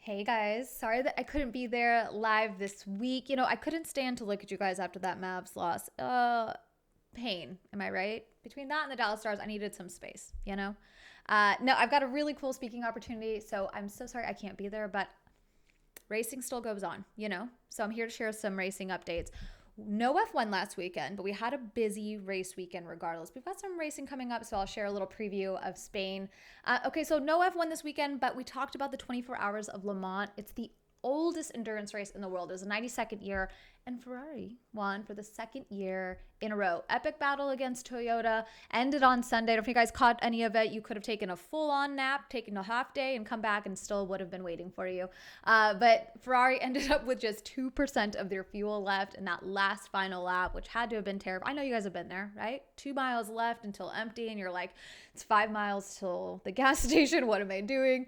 Hey guys, sorry that I couldn't be there live this week. I couldn't stand to look at you guys after that Mavs loss. Pain, am I right? Between that and the Dallas Stars, I needed some space. No, I've got a really cool speaking opportunity, so I'm so sorry I can't be there, but racing still goes on. So I'm here to share some racing updates. No F1 last weekend, but we had a busy race weekend regardless. We've got some racing coming up, so I'll share a little preview of Spain. Okay, so no F1 this weekend, but we talked about the 24 Hours of Le Mans. It's the oldest endurance race in the world. It was the 92nd year, and Ferrari won for the second year in a row. Epic battle against Toyota ended on Sunday. I don't know if you guys caught any of it. You could have taken a full-on nap, taken a half day, and come back and still would have been waiting for you. But Ferrari ended up with just 2% of their fuel left in that last final lap, which had to have been terrible. I know you guys have been there, right? 2 miles left until empty, and you're like, it's 5 miles till the gas station. What am I doing?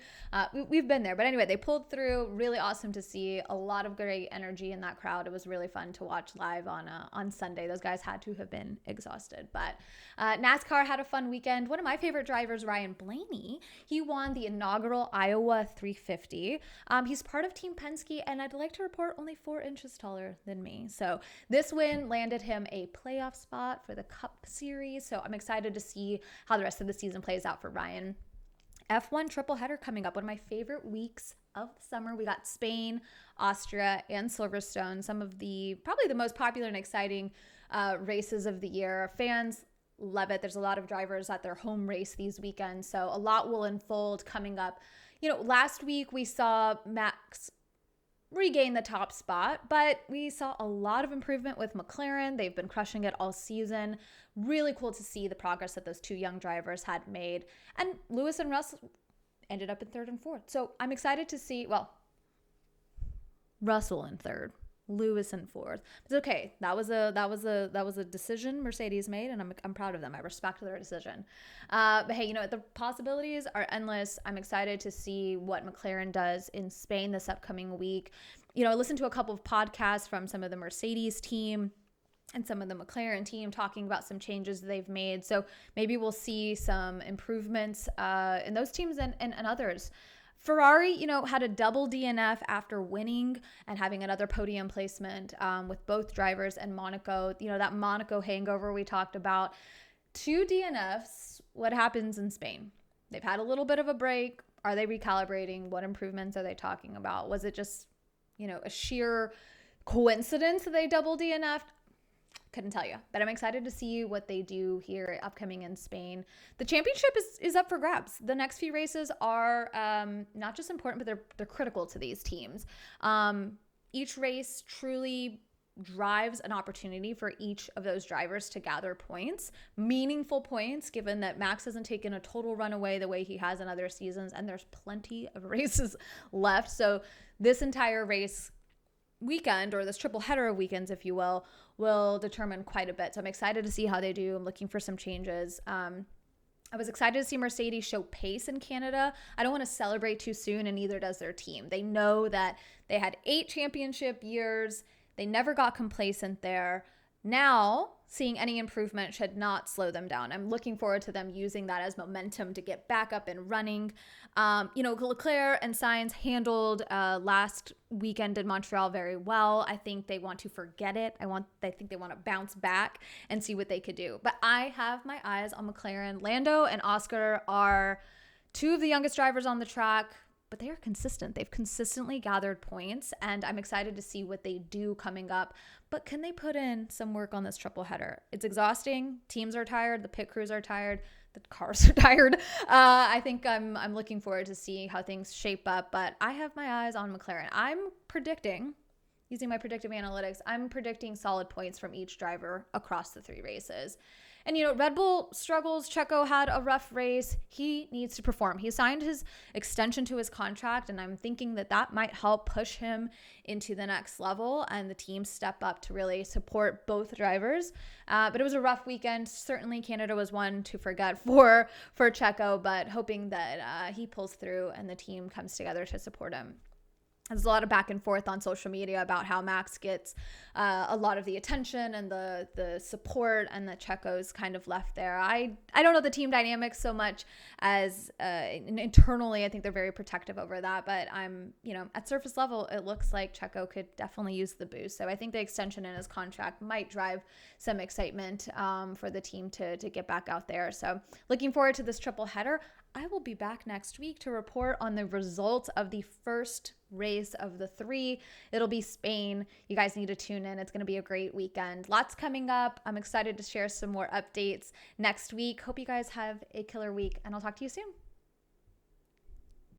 We've been there. But anyway, they pulled through. Really awesome to see. A lot of great energy in that crowd. It was really fun to watch live on Sunday. Those guys had to have been exhausted. But NASCAR had a fun weekend. One of my favorite drivers, Ryan Blaney, he won the inaugural Iowa 350. He's part of Team Penske, and I'd like to report only 4 inches taller than me. So this win landed him a playoff spot for the Cup Series. So I'm excited to see how the rest of the season plays out for Ryan. F1 triple header coming up. One of my favorite weeks of the summer. We got Spain, Austria, and Silverstone. Some of probably the most popular and exciting races of the year. Fans love it. There's a lot of drivers at their home race these weekends. So a lot will unfold coming up. Last week we saw Max regain the top spot, but we saw a lot of improvement with McLaren. They've been crushing it all season. Really cool to see the progress that those two young drivers had made. And Lewis and Russell ended up in third and fourth. So I'm excited to see, Russell in third, Lewis in fourth. It's okay. That was a decision Mercedes made, and I'm proud of them. I respect their decision. But hey, the possibilities are endless. I'm excited to see what McLaren does in Spain this upcoming week. I listened to a couple of podcasts from some of the Mercedes team and some of the McLaren team talking about some changes they've made. So maybe we'll see some improvements in those teams and others. Ferrari, had a double DNF after winning and having another podium placement with both drivers in Monaco. That Monaco hangover we talked about. 2 DNFs, what happens in Spain? They've had a little bit of a break. Are they recalibrating? What improvements are they talking about? Was it just, a sheer coincidence that they double DNF'd? Couldn't tell you, but I'm excited to see what they do here upcoming in Spain. The championship is up for grabs. The next few races are not just important, but they're critical to these teams. Each race truly drives an opportunity for each of those drivers to gather points, meaningful points, given that Max hasn't taken a total runaway the way he has in other seasons, and there's plenty of races left. So this entire race weekend, or this triple header of weekends, if you will determine quite a bit. So I'm excited to see how they do. I'm looking for some changes. I was excited to see Mercedes show pace in Canada. I don't want to celebrate too soon, and neither does their team. They know that they had 8 championship years. They never got complacent there. Now, seeing any improvement should not slow them down. I'm looking forward to them using that as momentum to get back up and running. Leclerc and Sainz handled last weekend in Montreal very well. I think they want to forget it. I think they want to bounce back and see what they could do. But I have my eyes on McLaren. Lando and Oscar are 2 of the youngest drivers on the track, but they are consistent. They've consistently gathered points, and I'm excited to see what they do coming up. But can they put in some work on this triple header? It's exhausting. Teams are tired. The pit crews are tired. The cars are tired. I think I'm looking forward to see how things shape up, but I have my eyes on McLaren. I'm predicting, using my predictive analytics, I'm predicting solid points from each driver across the 3 races. And, Red Bull struggles. Checo had a rough race. He needs to perform. He signed his extension to his contract, and I'm thinking that might help push him into the next level, and the team step up to really support both drivers. But it was a rough weekend. Certainly Canada was one to forget for Checo, but hoping that he pulls through and the team comes together to support him. There's a lot of back and forth on social media about how Max gets a lot of the attention and the support, and that Checo's kind of left there. I don't know the team dynamics so much as internally. I think they're very protective over that, but at surface level, it looks like Checo could definitely use the boost. So I think the extension in his contract might drive some excitement for the team to get back out there. So looking forward to this triple header. I will be back next week to report on the results of the first race of the 3. It'll be Spain. You guys need to tune in. It's going to be a great weekend. Lots coming up. I'm excited to share some more updates next week. Hope you guys have a killer week, and I'll talk to you soon.